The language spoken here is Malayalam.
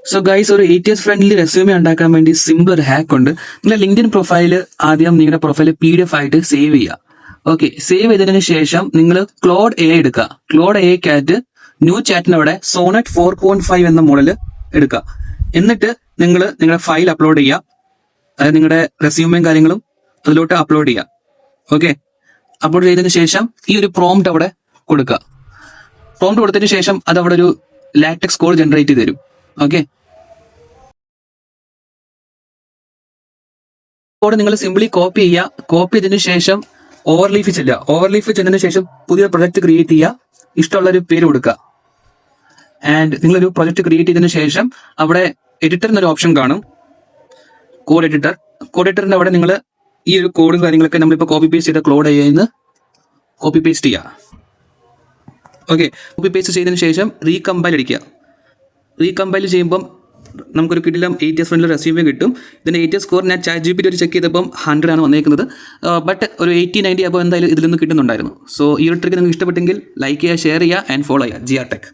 സോ ഗൈസ്, ഒരു ATS ഫ്രണ്ട്ലി റെസ്യൂമേ ഉണ്ടാക്കാൻ വേണ്ടി സിമ്പിൾ ഒരു ഹാക്ക് ഉണ്ട്. നിങ്ങളുടെ ലിങ്ക്ഡിൻ പ്രൊഫൈൽ ആദ്യം നിങ്ങളുടെ പ്രൊഫൈൽ PDF ആയിട്ട് സേവ് ചെയ്യുക. ഓക്കെ, സേവ് ചെയ്തതിനു ശേഷം നിങ്ങൾ ക്ലോഡ് AI എടുക്കുക. ക്ലോഡ് AIക്കകത്ത് ന്യൂ ചാറ്റിനവിടെ സോണറ്റ് 4.5 എന്ന മോഡൽ എടുക്കുക. എന്നിട്ട് നിങ്ങൾ നിങ്ങളുടെ ഫയൽ അപ്ലോഡ് ചെയ്യുക. അതായത് നിങ്ങളുടെ റെസ്യൂമേയും കാര്യങ്ങളും അതിലോട്ട് അപ്ലോഡ് ചെയ്യുക. ഓക്കെ, അപ്ലോഡ് ചെയ്തതിനു ശേഷം ഈ ഒരു പ്രോംപ്റ്റ് അവിടെ കൊടുക്കുക. പ്രോംപ്റ്റ് കൊടുത്തതിന് ശേഷം അത് അവിടെ ഒരു ലാറ്റക്സ് കോഡ് ജനറേറ്റ് ചെയ്ത് തരും. ഓക്കെ, കോഡ് നിങ്ങൾ സിംപ്ലി കോപ്പി ചെയ്യുക. കോപ്പി ചെയ്തതിനു ശേഷം ഓവർലീഫ് ചെല്ലുക. ഓവർലീഫ് ചെന്നതിന് ശേഷം പുതിയ പ്രൊജക്ട് ക്രിയേറ്റ് ചെയ്യുക. ഇഷ്ടമുള്ള ഒരു പേര് കൊടുക്കുക. ആൻഡ് നിങ്ങളൊരു പ്രൊജക്ട് ക്രിയേറ്റ് ചെയ്തതിനു ശേഷം അവിടെ എഡിറ്റർ എന്നൊരു ഓപ്ഷൻ കാണും, കോഡ് എഡിറ്റർ. കോഡ് എഡിറ്ററിന്റെ അവിടെ നിങ്ങൾ ഈ ഒരു കോഡും കാര്യങ്ങളൊക്കെ നമ്മളിപ്പോൾ കോപ്പി പേസ്റ്റ് ചെയ്ത ക്ലോഡ് AI കോപ്പി പേസ്റ്റ് ചെയ്യുക. ഓക്കെ, കോപ്പി പേസ്റ്റ് ചെയ്തതിനു ശേഷം റീകമ്പൈൽ അടിക്കുക. റീകമ്പൈൽ ചെയ്യുമ്പം നമുക്കൊരു കിടിലം ATS ഫ്രണ്ട്ലി റെസ്യൂമേ കിട്ടും. ഇതിന്റെ ATS സ്കോർ ഞാൻ ChatGPT ഒരു ചെക്ക് ചെയ്തപ്പം 100 ആണ് വന്നേക്കുന്നത്. ബട്ട് ഒരു 80-90 അപ്പോൾ എന്തായാലും ഇതിൽ നിന്ന് കിട്ടുന്നുണ്ടായിരുന്നു. സോ ഈ ഒരു ട്രിക്ക് നിങ്ങൾക്ക് ഇഷ്ടപ്പെട്ടെങ്കിൽ ലൈക്ക് ചെയ്യുക, ഷെയർ ചെയ്യുക ആൻഡ് ഫോളോ ചെയ്യുക GR Tech.